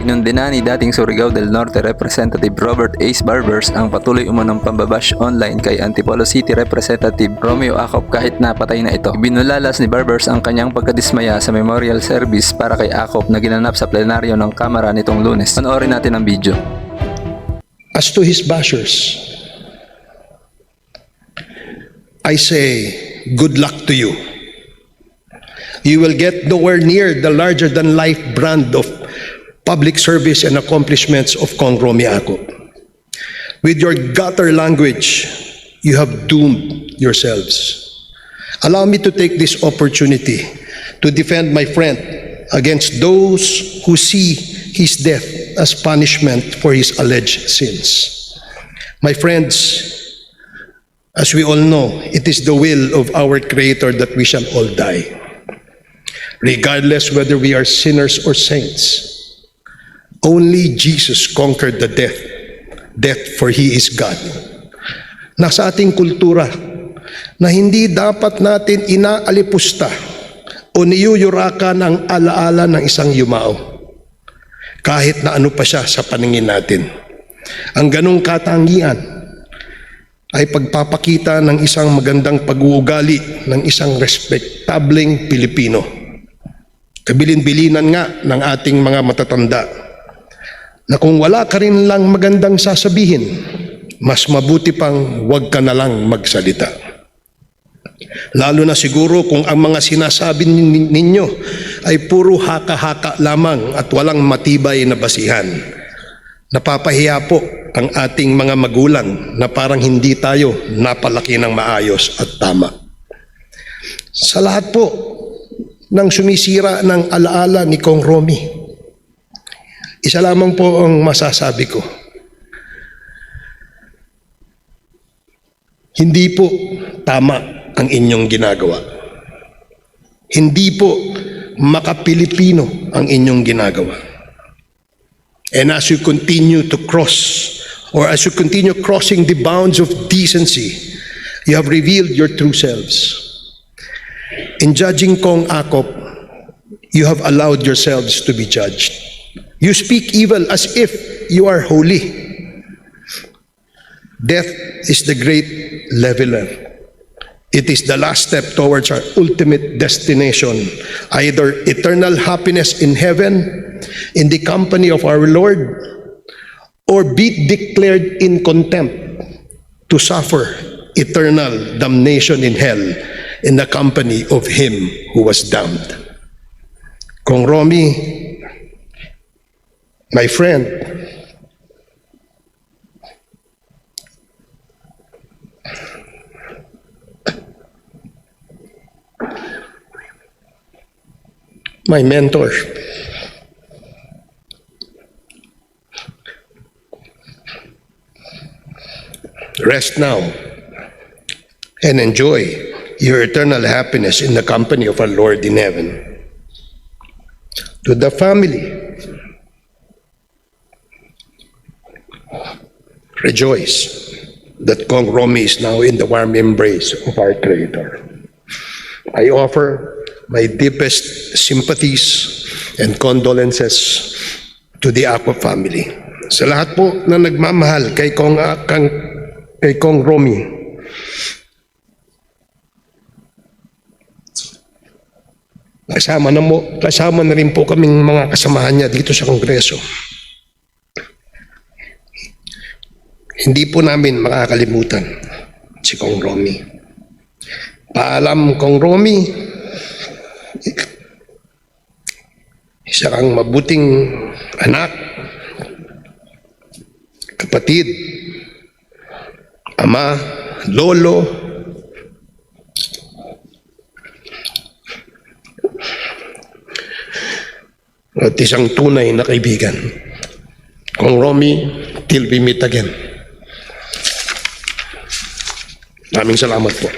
Kinundina ni dating Surigao del Norte Representative Robert Ace Barbers ang patuloy umanong pambabash online kay Antipolo City Representative Romeo Acop kahit napatay na ito. Ibinulalas ni Barbers ang kanyang pagkadismaya sa memorial service para kay Acop na ginanap sa plenaryo ng Kamara nitong Lunes. Panoorin natin ang video. As to his bashers, I say, good luck to you. You will get nowhere near the larger-than-life brand of public service and accomplishments of Kong Romy Acop. With your gutter language, you have doomed yourselves. Allow me to take this opportunity to defend my friend against those who see his death as punishment for his alleged sins. My friends, as we all know, it is the will of our Creator that we shall all die, regardless whether we are sinners or saints. Only Jesus conquered the death for He is God. Nasa ating kultura na hindi dapat natin inaalipusta o niyuyurakan ang alaala ng isang yumao, kahit na ano pa siya sa paningin natin. Ang ganong katangian ay pagpapakita ng isang magandang pag-uugali ng isang respektableng Pilipino. Kabilin-bilinan nga ng ating mga matatanda na kung wala ka rin lang magandang sasabihin, mas mabuti pang huwag ka na lang magsalita. Lalo na siguro kung ang mga sinasabi ninyo ay puro haka-haka lamang at walang matibay na basihan. Napapahiya po ang ating mga magulang na parang hindi tayo napalaki ng maayos at tama. Sa lahat po ng sumisira ng alaala ni Kong Romy, isa lamang po ang masasabi ko. Hindi po tama ang inyong ginagawa. Hindi po makapilipino ang inyong ginagawa. And as you continue to as you continue crossing the bounds of decency, you have revealed your true selves. In judging Kong Acop, you have allowed yourselves to be judged. You speak evil as if you are holy. Death is the great leveler. It is the last step towards our ultimate destination, either eternal happiness in heaven, in the company of our Lord, or be declared in contempt to suffer eternal damnation in hell in the company of him who was damned. Kong Romy, my friend, my mentor, rest now and enjoy your eternal happiness in the company of our Lord in heaven. To the family, rejoice that Kong Romy is now in the warm embrace of our Creator. I offer my deepest sympathies and condolences to the Acop family. Sa lahat po na nagmamahal kay Kong Romy, kasama na rin po kaming mga kasamahan niya dito sa Kongreso. Hindi po namin makakalimutan si Kong Romy. Paalam, Kong Romy, isa kang mabuting anak, kapatid, ama, lolo, at isang tunay na kaibigan. Kong Romy, till we meet again. Maraming salamat po.